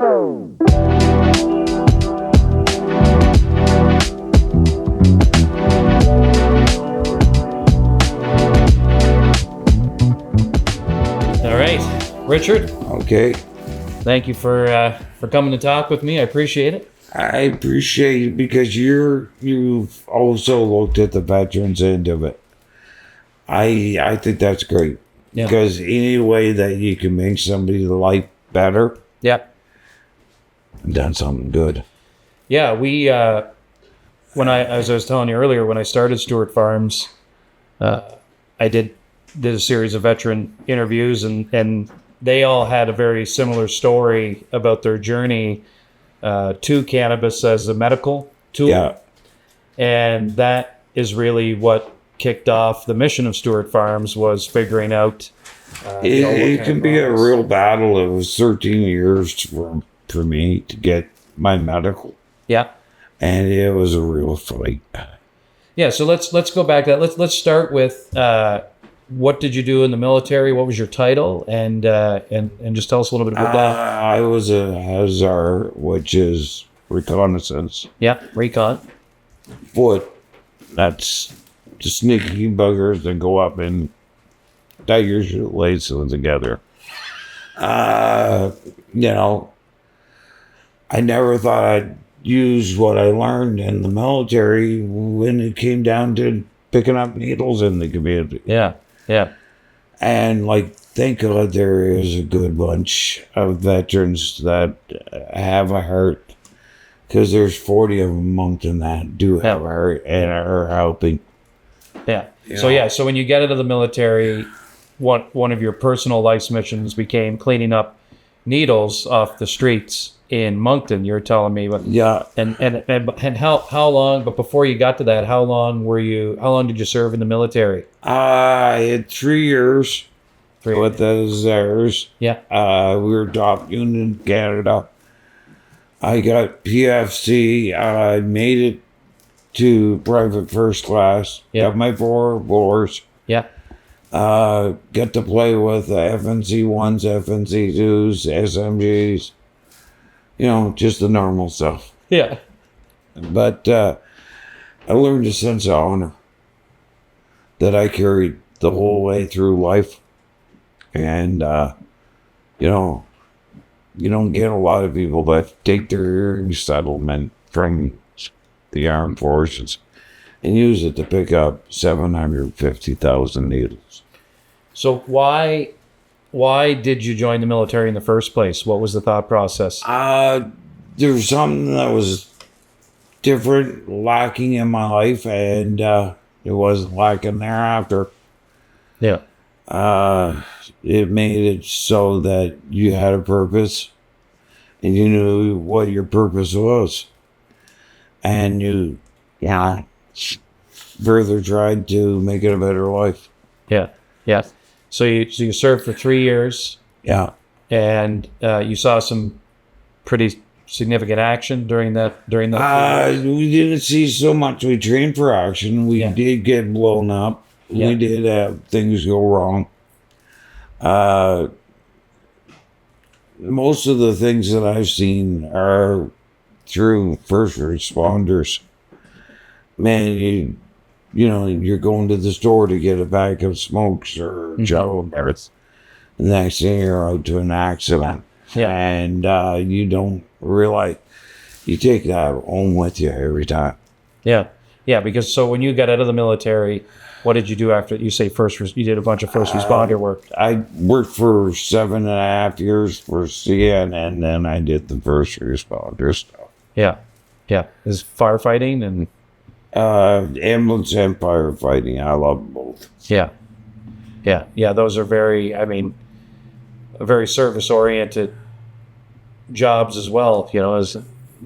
All right, Richard. Okay. Thank you for coming to talk with me. I appreciate it. I appreciate it because you've also looked at the veterans end of it. I think that's great. Yeah. Because any way that you can make somebody's life better, Yeah. done something good. Yeah, we as I was telling you earlier, when I started Stewart Farms, I did a series of veteran interviews, and they all had a very similar story about their journey to cannabis as a medical tool. Yeah. And that is really what kicked off the mission of Stewart Farms, was figuring out It can be a real battle. It was 13 years for me to get my medical, Yeah. and it was a real fight. Yeah, so let's go back to that. Let's start with what did you do in the military? What was your title? And just tell us a little bit about that. I was a Hazar, which is reconnaissance. Yeah, recon. Foot. That's the sneaky buggers that go up and tigers lace them together. I never thought I'd use what I learned in the military when it came down to picking up needles in the community. Yeah, yeah. And thank God there is a good bunch of veterans that have a heart, because there's 40 of them among that do have a heart and are helping. Yeah. So when you get into the military, one of your personal life's missions became cleaning up needles off the streets in Moncton. You're telling me, but Yeah. and how long? But before you got to that, how long did you serve in the military? I had 3 years with the Zers. Yeah. We were top unit in Canada. I got PFC. I made it to private first class. Yeah. Got my 4 floors. Yeah. Get to play with FNC 1s, FNC 2s, SMGs. Just the normal stuff. Yeah. But I learned a sense of honor that I carried the whole way through life. And, you don't get a lot of people that take their hearing settlement from the armed forces and use it to pick up 750,000 needles. So why did you join the military in the first place? What was the thought process? There was something that was different, lacking in my life, and it wasn't lacking thereafter. Yeah. It made it so that you had a purpose, and you knew what your purpose was, and you further tried to make it a better life. Yeah. Yeah. So you served for 3 years. Yeah. And you saw some pretty significant action during that. We didn't see so much. We trained for action. We did get blown up. Yeah. We did have things go wrong. Most of the things that I've seen are through first responders. Man, you're going to the store to get a bag of smokes or jello bears. The next thing you're out to an accident. Yeah. And you don't realize you take that home with you every time. Yeah. Yeah. Because so when you got out of the military, what did you do after you say you did a bunch of first responder work? I worked for 7.5 years for CN, and then I did the first responder stuff. Yeah. Yeah. Is firefighting and Ambulance and firefighting. I love both. Yeah. Yeah. Yeah. Those are very service oriented jobs as well, as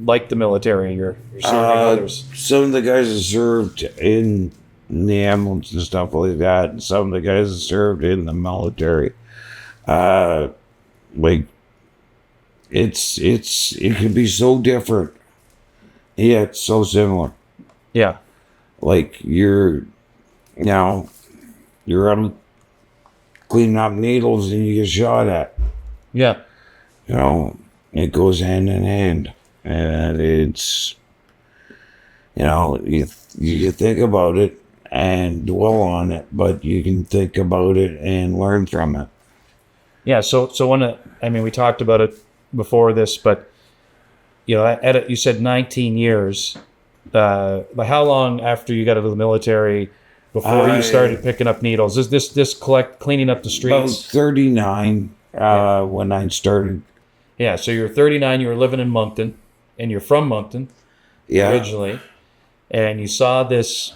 like the military. You're serving others. Some of the guys that served in the ambulance and stuff like that, and some of the guys that served in the military, it can be so different, yet so similar. Yeah. You're out cleaning up needles and you get shot at. Yeah. It goes hand in hand. And it's, you think about it and dwell on it, but you can think about it and learn from it. Yeah. So we talked about it before this, but you said 19 years. But how long after you got out of the military before you started picking up needles? Is this cleaning up the About streets? 39 when I started. Yeah. So you're 39. You were living in Moncton, and you're from Moncton originally, and you saw this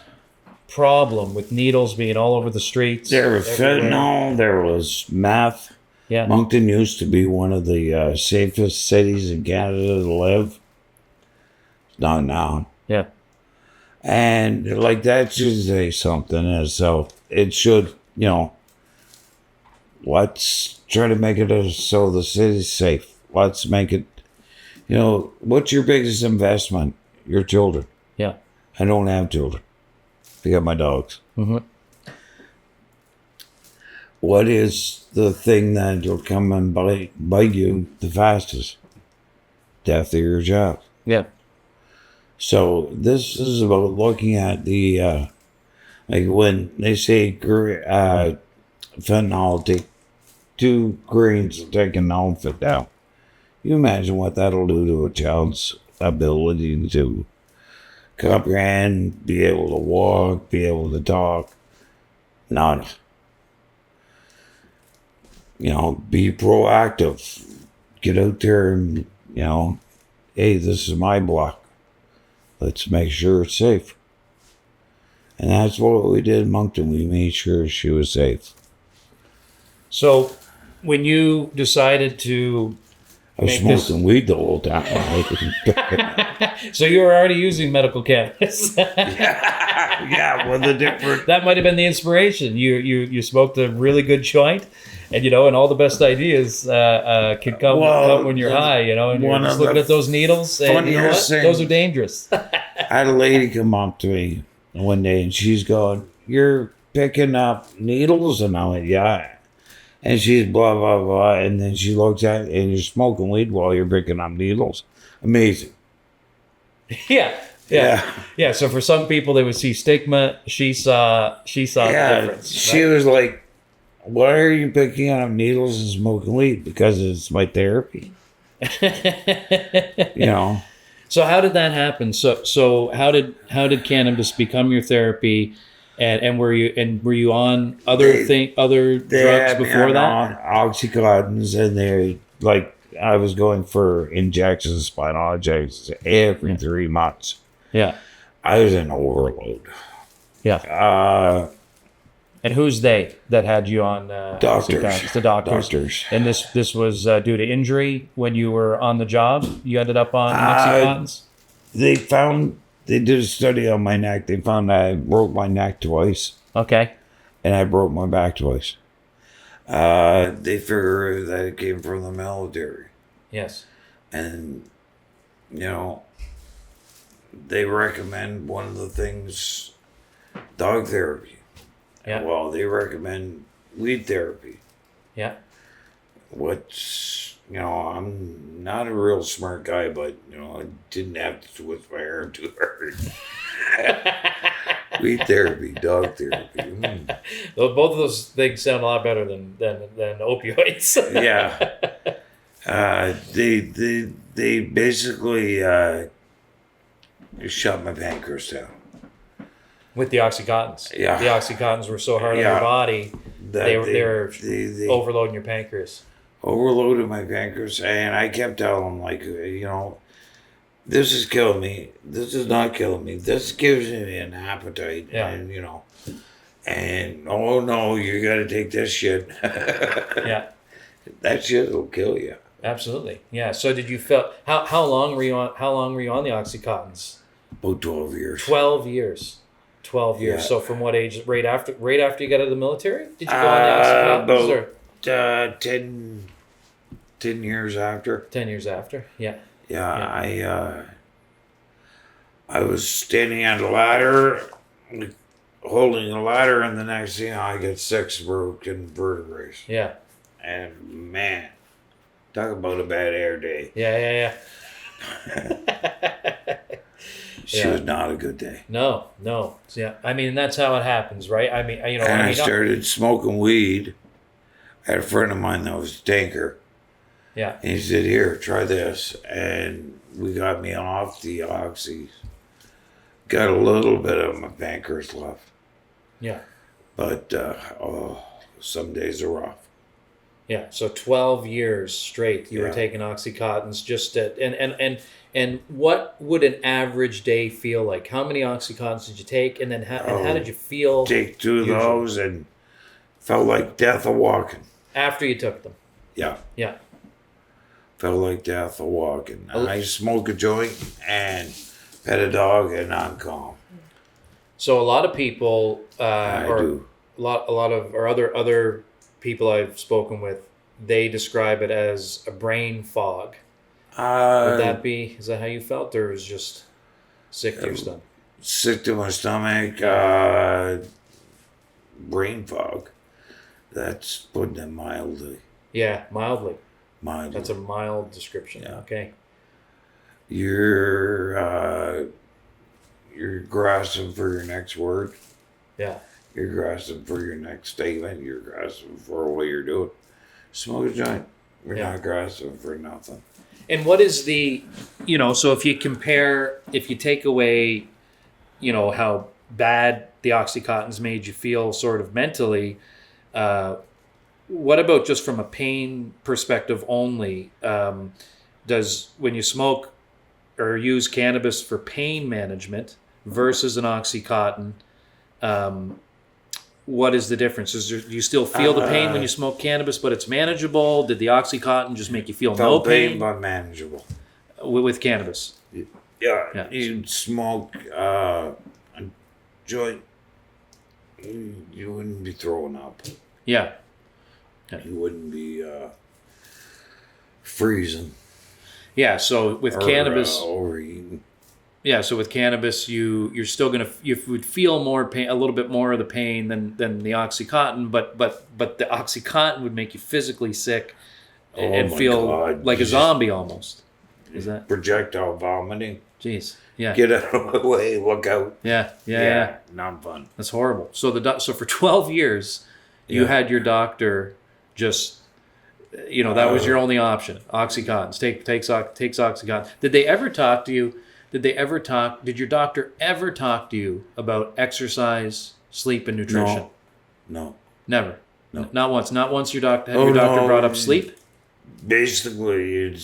problem with needles being all over the streets. There was fentanyl. There was meth. Yeah. Moncton used to be one of the safest cities in Canada to live. It's not now. Yeah. And like that should say something. And so it should, let's try to make it so the city's safe. Let's make it, what's your biggest investment? Your children. Yeah. I don't have children. I got my dogs. Mm-hmm. What is the thing that will come and bite you the fastest? Death of your job. Yeah. So this is about looking at the, like when they say fentanyl, take 2 grains to take an outfit down. You imagine what that'll do to a child's ability to comprehend, be able to walk, be able to talk. None. Be proactive. Get out there and, hey, this is my block. Let's make sure it's safe. And that's what we did in Moncton. We made sure she was safe. So when you decided to I was smoking weed the whole time. So you were already using medical cannabis. Yeah, with a different. That might have been the inspiration. You smoked a really good joint, and all the best ideas can come when you're high. And you're just looking at those needles, and those are dangerous. I had a lady come up to me one day, and she's going, "You're picking up needles?" And I went, "Yeah." And she's blah, blah, blah. And then she looks at it, and you're smoking weed while you're picking up needles. Amazing. Yeah. So for some people, they would see stigma. She saw the difference. She was like, "Why are you picking up needles and smoking weed?" Because it's my therapy. So how did that happen? So how did cannabis become your therapy? And were you on other drugs before that? On Oxycontins, and I was going for injections, spinal injections every 3 months. Yeah, I was in overload. Yeah. And who's they that had you on doctors? The doctors. And this was due to injury when you were on the job. You ended up on Oxycontins. They did a study on my neck. They found I broke my neck twice. Okay. And I broke my back twice. They figured that it came from the military. Yes. And, they recommend one of the things, dog therapy. Yeah. Well, they recommend weed therapy. Yeah. I'm not a real smart guy, but, I didn't have to twist my hair too hard. Weed therapy, dog therapy. Both of those things sound a lot better than opioids. Yeah. They basically shut my pancreas down. With the Oxycontins. Yeah. The Oxycontins were so hard on your body, they were overloading your pancreas. Overloaded my pancreas, and I kept telling them, this is killing me. This is not killing me. This gives me an appetite. Yeah. And oh no, you got to take this shit. Yeah. That shit will kill you. Absolutely. Yeah. So did you feel how long were you on the Oxycontins? About 12 years. 12 years. 12 years. Yeah. So from what age? Right after you got out of the military? Did you go on the Oxycontins? About 10 years after. 10 years after. Yeah. Yeah. I was standing on a ladder, holding a ladder, and the next thing I get 6 broken vertebrae. Yeah. And man, Talk about a bad hair day. Yeah. She was not a good day. No. Yeah, I mean, that's how it happens, right? I mean, you know, And I I mean, started smoking weed. I had a friend of mine that was a tanker. yeah, And he said, here, try this. And we got me off the oxys. Got a little bit of my pancreas left. yeah. But, some days are rough. Yeah, so 12 years straight you were Yeah. taking Oxycontins just to, and what would an average day feel like? How many Oxycontins did you take, and then how did you feel Take 2 of usually? those and felt like death a walking. After you took them? Yeah. Yeah. Felt like death a walking. I smoke a joint and pet a dog and I'm calm. So a lot of people, I do. a lot of or other people I've spoken with, they describe it as a brain fog. Would that be? Is that how you felt, or is just sick to your stomach? Sick to my stomach, brain fog. That's putting it mildly. Yeah, mildly. Mildly. That's a mild description. Yeah. Okay. You're grasping for your next word. Yeah. You're grasping for your next statement. You're grasping for what you're doing. Smoke a joint. You're Yeah. not grasping for nothing. And what is the, you know, so if you take away, you know, how bad the Oxycontins made you feel sort of mentally, what about just from a pain perspective only? Does, when you smoke or use cannabis for pain management versus an Oxycontin, what is the difference? Do you still feel the pain when you smoke cannabis, but it's manageable? Did the Oxycontin just make you feel no pain? but manageable. With cannabis? Yeah. You'd smoke a joint. You wouldn't be throwing up. Yeah. You wouldn't be freezing. Yeah. So with or, cannabis, overeating. yeah. So with cannabis, you're still you would feel more pain, a little bit more of the pain than the OxyContin, but the OxyContin would make you physically sick and my feel God. like a zombie almost. Is that? Projectile vomiting. Jeez. Yeah. Get out of the way. Look out. Yeah. Not fun. That's horrible. So so for 12 years, you had your doctor just, you know, that was your only option. OxyContin. Takes OxyContin. Did they ever talk to you? Did your doctor ever talk to you about exercise, sleep, and nutrition? No. Never. No. Not once. Not once your doctor brought up sleep. Basically,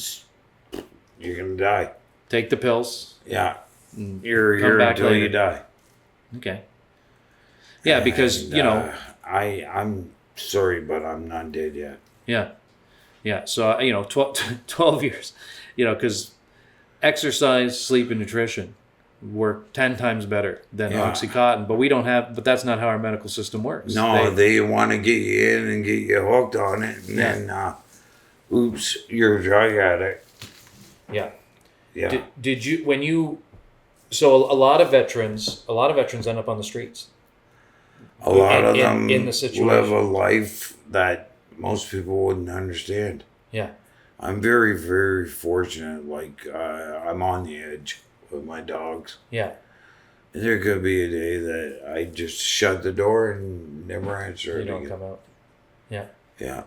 you're gonna die. Take the pills. Yeah. Come You're back until later. you die. Okay. Yeah, because And, you know. I'm sorry, but I'm not dead yet. Yeah. So, you know, 12 years, you know, because exercise, sleep, and nutrition work 10 times better than OxyContin, but that's not how our medical system works. No, they want to get you in and get you hooked on it, and then, oops, you're a drug addict. Yeah. Yeah. Did you, so a lot of veterans end up on the streets. A lot of them in the situation. live a life that most people wouldn't understand. Yeah. I'm very, very fortunate. Like, I'm on the edge with my dogs. Yeah. There could be a day that I just shut the door and never answer it You don't again. come out. Yeah. Yeah.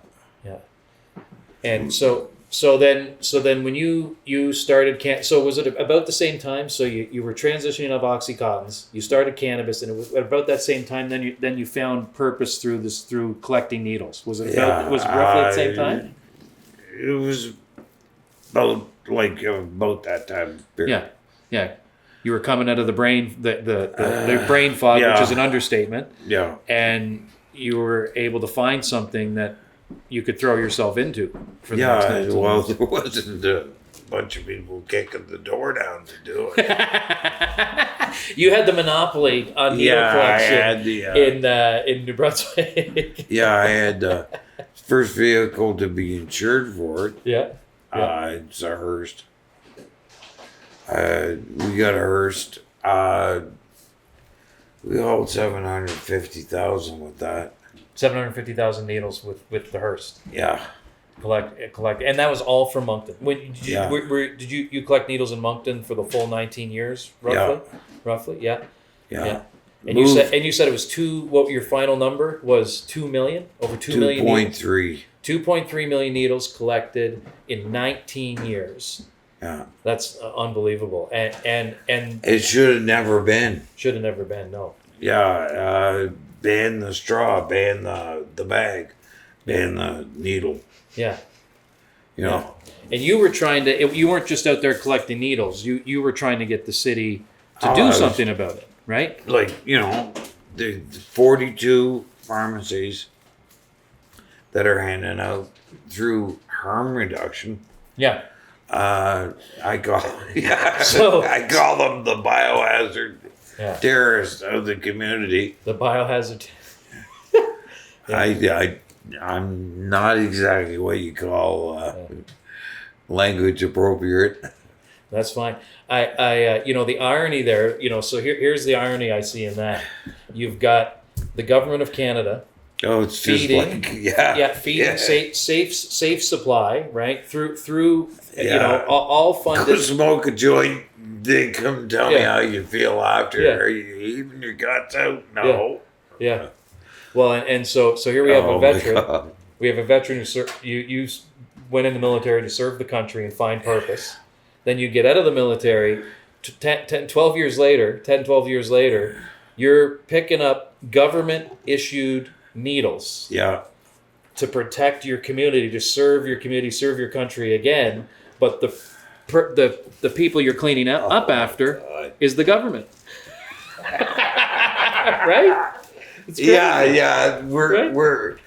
And so then when you started so was it about the same time? So you were transitioning off Oxycontins, you started cannabis, and it was about that same time then you found purpose through collecting needles. Was it roughly at the same time? It was about that time period. Yeah. You were coming out of the brain the brain fog, which is an understatement. Yeah. And you were able to find something that you could throw yourself into for the next night. Well, there wasn't a bunch of people kicking the door down to do it. You had the monopoly on needle collection I had in New Brunswick. I had the first vehicle to be insured for it. Yeah. It's a Hearst. We got a Hearst. We hauled 750,000 with that. 750,000 needles with the Hearst. Yeah. collect, and that was all from Moncton. When did you, Yeah. did you collect needles in Moncton for the full 19 years, roughly? Yeah. Roughly, yeah. Yeah. And you said it was two. What your final number was? 2 million, over 2 million. 2.3. 2.3 million needles collected in 19 years. Yeah. That's unbelievable, and It should have never been. should have never been. No. Yeah. Ban the straw, ban the bag, ban the needle. Yeah. You know. And you were trying to. You weren't just out there collecting needles. You were trying to get the city to do something about it, right? Like, you know, the 42 pharmacies that are handing out through harm reduction. Yeah. I call So- I call them the biohazard Yeah. terrorists of the community. The biohazard. I'm not exactly what you call language appropriate. That's fine. I the irony there, so here's the irony I see in that. You've got the government of Canada Oh, it's feeding, just like feeding safe supply, right? Through Yeah. all Go funded. smoke a joint. They come tell me Yeah. how you feel after. Yeah. Are you even your guts out? No. Yeah. Well, and so here we have Oh a my veteran. God. We have a veteran who you went in the military to serve the country and find purpose. Then you get out of the military. 12 years later, you're picking up government-issued needles Yeah. to protect your community, to serve your community, serve your country again. But the people you're cleaning up after God. is the government. Right? It's crazy. Yeah. Right? We're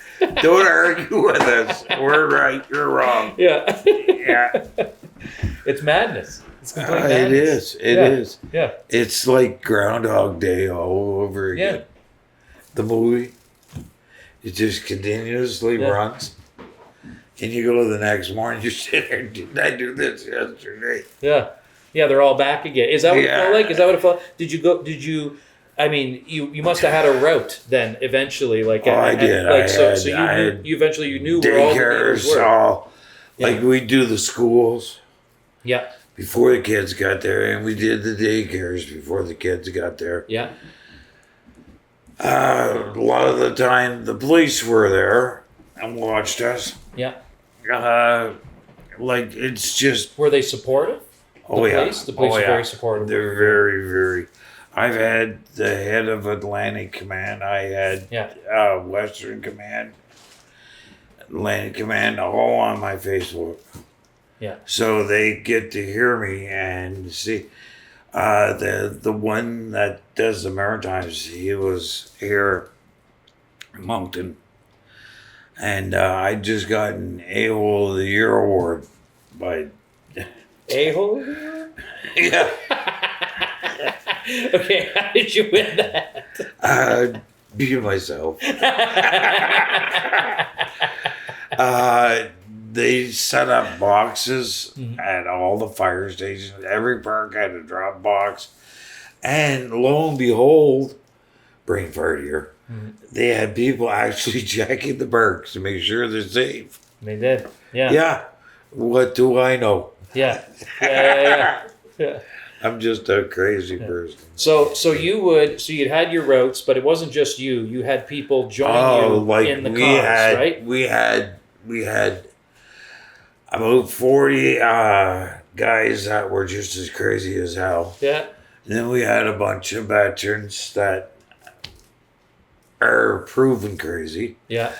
don't argue with us. We're right. You're wrong. Yeah. Yeah. It's madness. It's complete It madness. is. It is. Yeah. It's like Groundhog Day all over again. Yeah. The movie. It just continuously Yeah. runs. And you go the next morning, you sit there, didn't I do this yesterday? Yeah. Yeah, they're all back again. Is that what it Yeah. felt like? Is that what it felt? Did you I mean, you must have had a route then eventually, like Oh, I did. Like I so had you eventually knew where all the needles Daycares, were. all. Yeah. Like we do the schools Yeah. before the kids got there, and we did the daycares before the kids got there. Yeah. A lot of the time, the police were there and watched us. Yeah. Like it's just Were they supportive? oh The yeah, police? The police oh, are yeah. very supportive. They're very, very. I've had the head of Atlantic Command. I had Yeah. Western Command, Atlantic Command, all on my Facebook. Yeah. So they get to hear me and see. The one that does the Maritimes, he was here in Moncton. And I just got an A-hole of the Year award by... A-hole? Yeah. Okay, how did you win that? Be myself. They set up boxes at all the fire stations. Every park had a drop box. And lo and behold, brain fart here, they had people actually checking the parks to make sure they're safe. They did. Yeah. Yeah. What do I know? Yeah. Yeah. I'm just a crazy person. So you'd had your routes, but it wasn't just you. You had people join you in the cause, right? We had about 40 guys that were just as crazy as hell. Yeah. And then we had a bunch of veterans that are proven crazy. Yeah.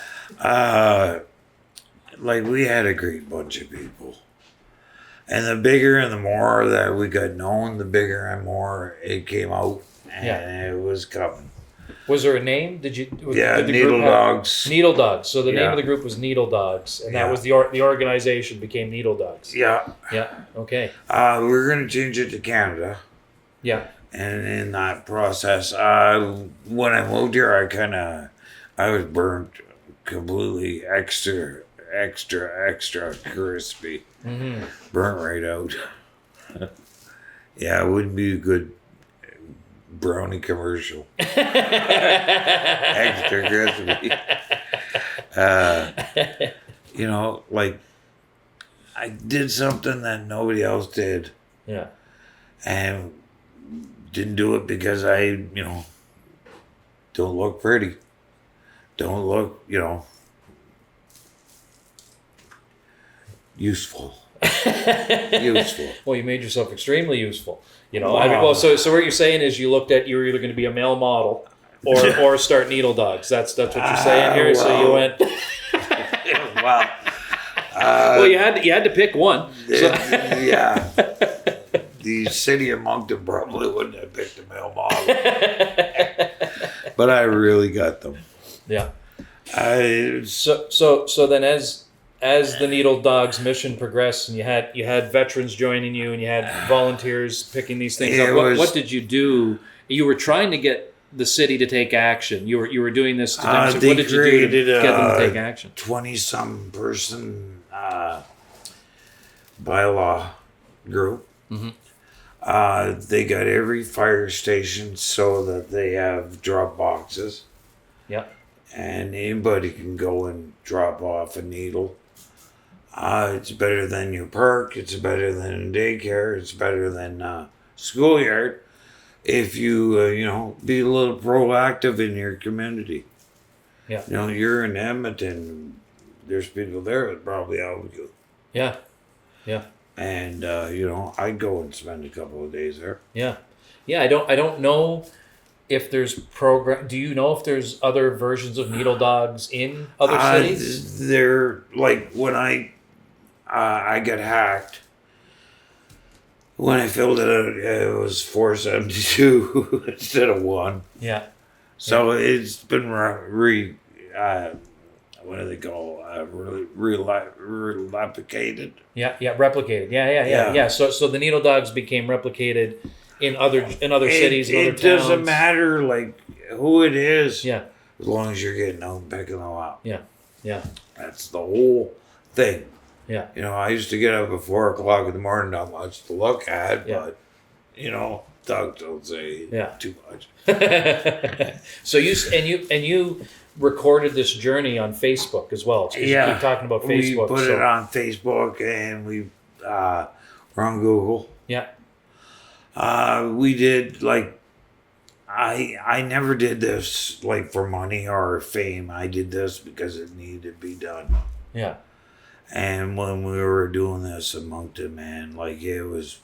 Like we had a great bunch of people. And the bigger and the more that we got known, the bigger and more it came out. And it was coming. Was there a name? Did the Needle group have- Dogs. Needle Dogs. So the name Yeah. of the group was Needle Dogs, and that Yeah. was the organization became Needle Dogs. Yeah. Yeah. Okay. We're going to change it to Canada. Yeah. And in that process, when I moved here, I was burnt completely extra crispy. Mm-hmm. Burnt right out. Yeah, it wouldn't be a good brownie commercial. Extra crispy. Like I did something that nobody else did, Yeah. and didn't do it because I, don't look pretty. Don't look, useful. Useful. Well, you made yourself extremely useful. I mean, well, so what you're saying is you looked at you were either going to be a male model or start needle dogs. That's what you're saying here. Well, So you went. Wow. Well, you had to pick one. So. Yeah. The city of Moncton probably wouldn't have picked a male model, but I really got them. Yeah. I So then as the needle dogs mission progressed and you had veterans joining you and you had volunteers picking these things up, what did you do? You were trying to get the city to take action. You were doing this to demonstrate. What did you do to get them to take action? 20-some person bylaw group. Mm-hmm. They got every fire station so that they have drop boxes. Yeah. And anybody can go and drop off a needle. It's better than your park. It's better than a daycare. It's better than schoolyard. If you, be a little proactive in your community. Yeah. You're in Edmonton. There's people there that probably help you. Yeah. Yeah. And, I'd go and spend a couple of days there. Yeah. Yeah. I don't know if there's do you know if there's other versions of needle dogs in other cities? They're like when I got hacked. When I filled it out, it was 472 instead of 1. Yeah. So it's been what do they call replicated? Yeah. Replicated. Yeah. So the needle dogs became replicated in other cities, in other towns. It doesn't matter who it is. Yeah. As long as you're getting out and picking them up. Yeah. Yeah. That's the whole thing. Yeah. I used to get up at 4 o'clock in the morning, not much to look at, but dogs don't say too much. So you recorded this journey on Facebook as well. You keep talking about Facebook. We put it on Facebook and we're on Google. Yeah. We did I never did this for money or fame. I did this because it needed to be done. Yeah. And when we were doing this in Moncton, man, it was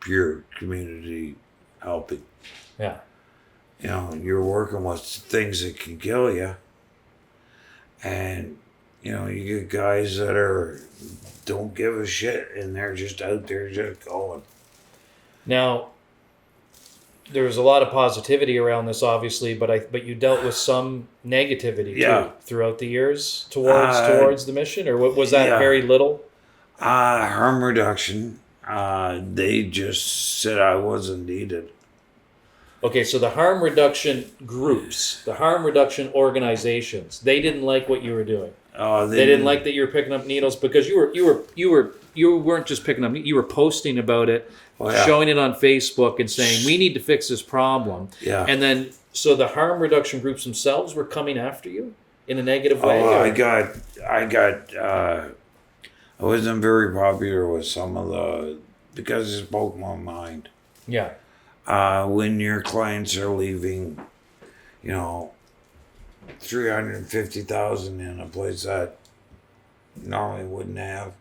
pure community helping. Yeah. You're working with things that can kill you. And, you get guys that don't give a shit and they're just out there just going. Now, there was a lot of positivity around this, obviously, but you dealt with some negativity too throughout the years towards the mission, or was that very little? Harm reduction. They just said I wasn't needed. Okay, so the harm reduction groups, the harm reduction organizations, they didn't like what you were doing. They didn't like that you were picking up needles because you weren't just picking up. You were posting about it, showing it on Facebook, and saying we need to fix this problem. Yeah. And then, so the harm reduction groups themselves were coming after you in a negative way. I wasn't very popular with some of because it spoke my mind. Yeah. When your clients are leaving, $350,000 in a place that normally wouldn't have.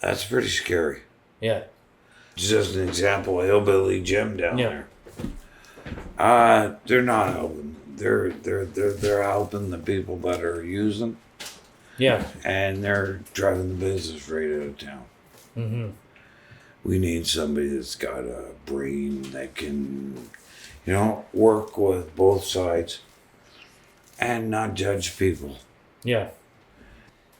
That's pretty scary. Yeah. Just an example, a hillbilly gym down there. They're not helping. They're helping the people that are using. Yeah. And they're driving the business right out of town. Mm-hmm. We need somebody that's got a brain that can, work with both sides and not judge people. Yeah.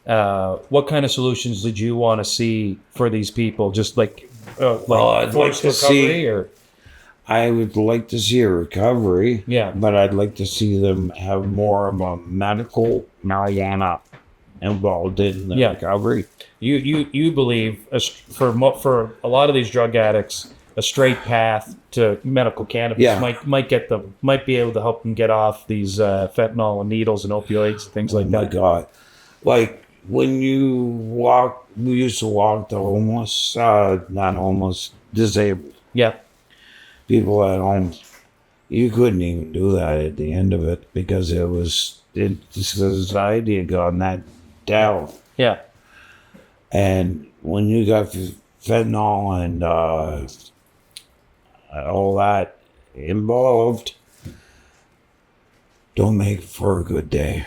What kind of solutions did you want to see for these people? Just I'd like to see. I would like to see a recovery. Yeah. But I'd like to see them have more of a medical marijuana involved in the recovery. You believe for a lot of these drug addicts, a straight path to medical cannabis might be able to help them get off these fentanyl and needles and opioids and things like that. Oh my God. when we used to walk the homeless, not homeless, disabled Yeah. people at home. You couldn't even do that at the end of it because the society had gone that down. Yeah. And when you got fentanyl and all that involved, don't make for a good day.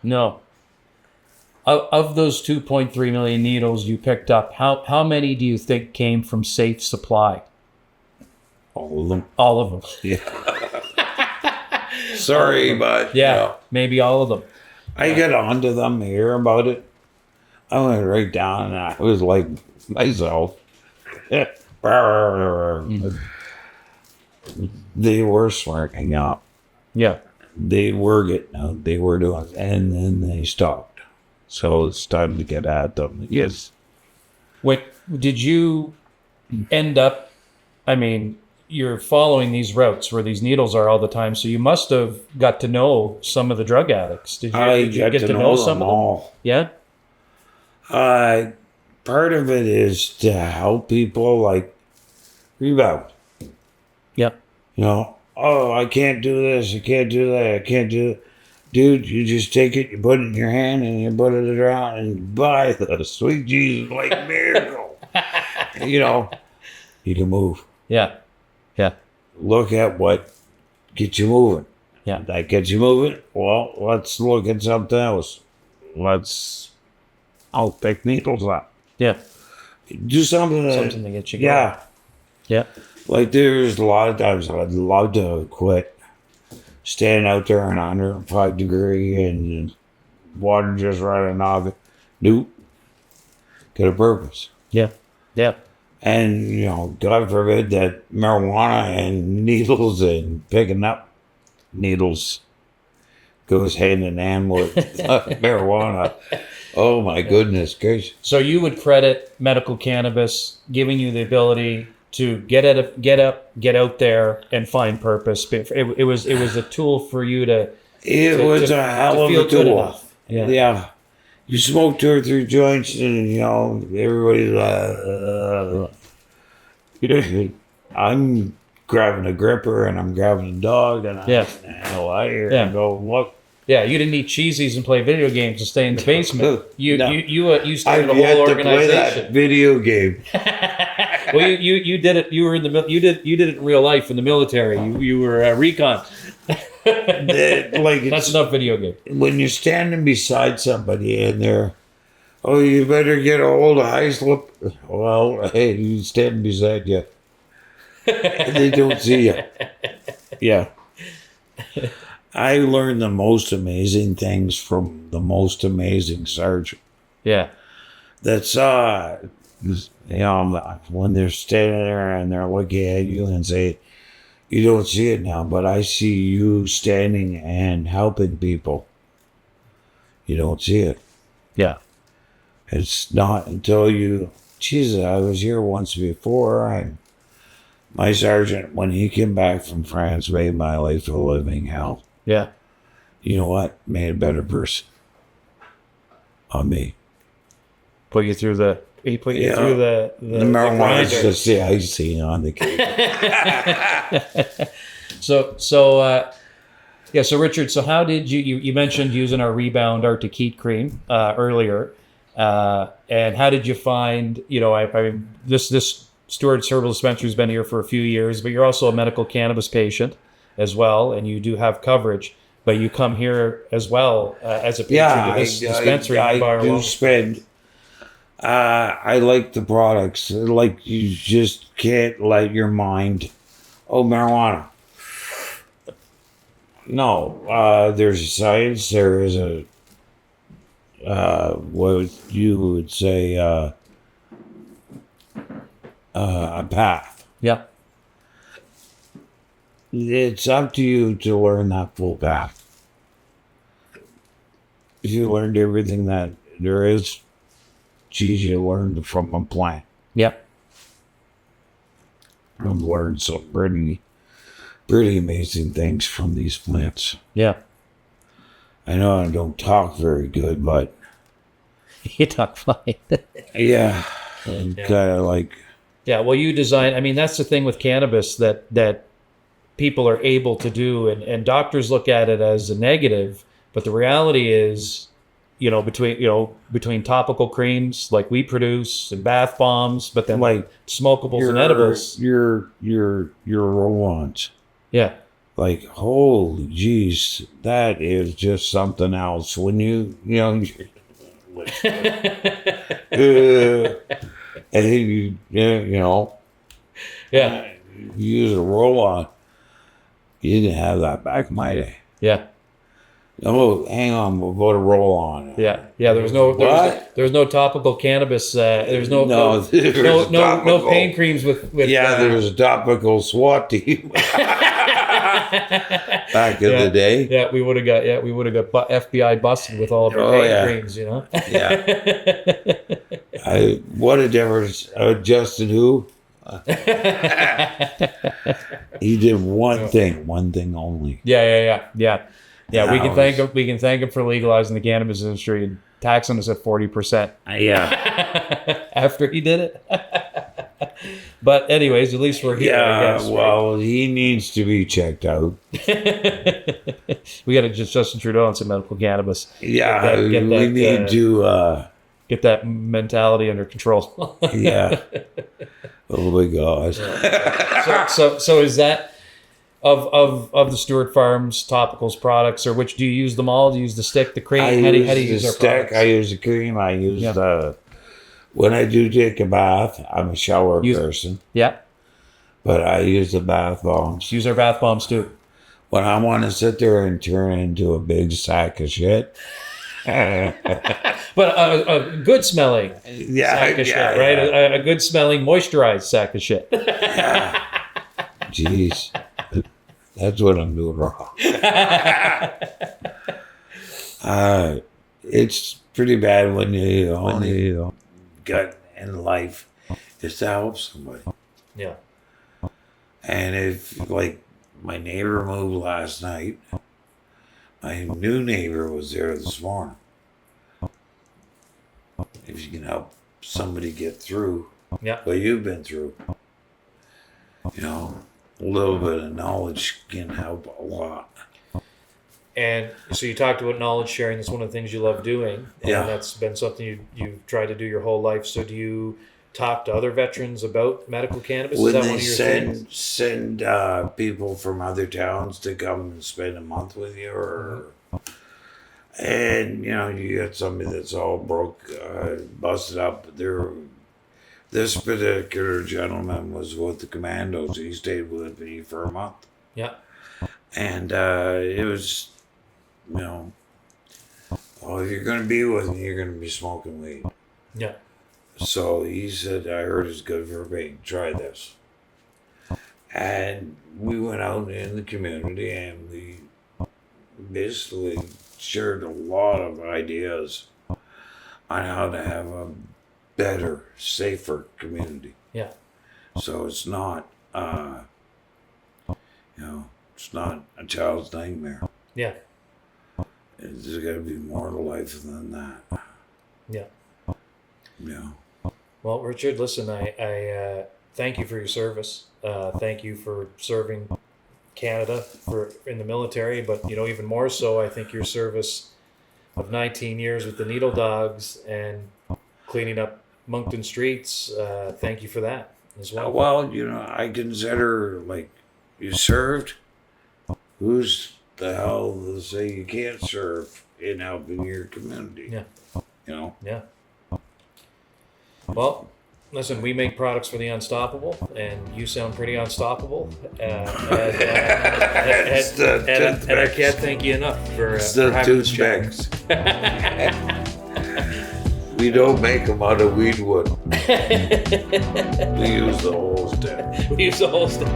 No. Of those 2.3 million needles you picked up, how many do you think came from safe supply? All of them. All of them. Yeah. Sorry, but Yeah, you know, maybe all of them. I get onto them, hear about it. I went right down and I was like myself. They were smarting up. Yeah. They were getting out. They were doing, and then they stopped. So it's time to get at them. Yes. What did you end up? I mean, you're following these routes where these needles are all the time, so you must have got to know some of the drug addicts. Did you get to know some of them? all. Yeah. Part of it is to help people like rebound. Yeah. You know, oh, I can't do this, I can't do that, I can't do it. Dude, you just take it, you put it in your hand, and you put it around, and by the sweet Jesus, like miracle. You know, you can move. Yeah. Yeah. Look at what gets you moving. Yeah. That gets you moving. Well, let's look at something else. I'll pick needles up. Yeah. Do something Something to get you going. Yeah. Yeah. Like there's a lot of times I'd love to quit standing out there in 105 degree and water just running off it. Nope. Got a purpose. Yeah. Yeah. And, you know, God forbid that marijuana and needles and picking up needles goes hand in hand with marijuana. Oh, my goodness gracious. So you would credit medical cannabis giving you the ability to get out there and find purpose. It was a tool for you to. It was a hell of feel a good tool. enough. Yeah. Yeah. You smoke 2 or 3 joints and, you know, everybody's you know, I'm grabbing a gripper and I'm grabbing a dog and I'm out here and go, look. Yeah, you didn't eat cheesies and play video games and stay in the basement. You No. you started I've a yet whole to play that organization. video game. Well, you did it. You were in you did it in real life in the military. You were recon. Like That's enough video game. when you're standing beside somebody and they're, oh, you better get a hold of Hyslop. Well, hey, he's standing beside you. They don't see you. Yeah. I learned the most amazing things from the most amazing sergeant. Yeah. That's, you know, when they're standing there and they're looking at you and say, you don't see it now, but I see you standing and helping people. You don't see it. Yeah. It's not until you, Jesus, I was here once before, and my sergeant, when he came back from France, made my life a living hell. Yeah. You know what? Made a better person. On me. Put you through the. He put you Yeah. through the marijuana is grinder. just the icing on the cake. So Richard, so how did you mentioned using our Rebound Arctic Heat Cream earlier, and how did you find, you know, I mean, this Stewart Herbal Dispensary has been here for a few years, but you're also a medical cannabis patient as well, and you do have coverage, but you come here as well as a patron to this dispensary. I do spend. I like the products. Like, you just can't let your mind. Oh, marijuana. No, there's a science. There is a what you would say a path. Yeah. It's up to you to learn that full path. If you learned everything that there is, geez, you learned from a plant. Yep. I've learned some pretty amazing things from these plants. Yeah. I know I don't talk very good, but You talk fine. Yeah. Kind of like, Yeah, well, you design. I mean, that's the thing with cannabis that people are able to do, and doctors look at it as a negative, but the reality is, between topical creams like we produce and bath bombs, but then like smokables and edibles. Your roll-ons. Yeah, Like, holy jeez, that is just something else. When and you yeah, use a roll-on. You didn't have that back in my day. yeah. Oh, hang on, we'll put a roll-on. Yeah. There was no topical cannabis. There was no pain creams with. There was a topical SWAT team back in the day. Yeah, we would have got FBI busted with all of our pain creams. Yeah. What a difference. Justin who? He did one thing only. Yeah. We can thank him. We can thank him for legalizing the cannabis industry and taxing us at 40%. Yeah. After he did it. But anyways, at least we're here. Yeah. I guess, well, he needs to be checked out. We got to just Justin Trudeau on some medical cannabis. Yeah. We need to get that mentality under control. Yeah. Oh my God. So is that of the Stewart Farms topicals products, or which do you use them all? Do you use the stick, the cream? How do you use the our stick? products? I use the cream. I use when I do take a bath. I'm a shower person. Yeah. But I use the bath bombs. Just use our bath bombs too. When I want to sit there and turn into a big sack of shit. But a good smelling sack of shit, right? Yeah. A good smelling moisturized sack of shit. Yeah. Jeez. That's what I'm doing wrong. It's pretty bad when you got in life is to help somebody. Yeah. And if, like, my neighbor moved last night, my new neighbor was there this morning. If you can help somebody get through what you've been through, a little bit of knowledge can help a lot. And so you talked about knowledge sharing. That's one of the things you love doing. Yeah. And that's been something you've tried to do your whole life. So do you talk to other veterans about medical cannabis? When Is that they one of your things? send people from other towns to come and spend a month with you, and you get somebody that's all broke, busted up. This particular gentleman was with the commandos. He stayed with me for a month. Yeah. And it was, if you're going to be with me, you're going to be smoking weed. Yeah. So he said, I heard it's good for pain. Try this. And we went out in the community and we basically shared a lot of ideas on how to have a better, safer community. Yeah. So it's not, it's not a child's nightmare. Yeah. There's got to be more to life than that. Yeah. Yeah. Well, Richard, listen, I thank you for your service. Thank you for serving Canada in the military, but even more so, I think your service of 19 years with the Needle Dogs and cleaning up Moncton streets. Thank you for that as well. Well, I consider, like, you served. Who's the hell to say you can't serve in helping your community? Yeah. Yeah. Well, listen, we make products for the unstoppable, and you sound pretty unstoppable. And I can't thank you enough for having this chat. We don't make them out of weed wood. We use the whole stick. We use the whole stick.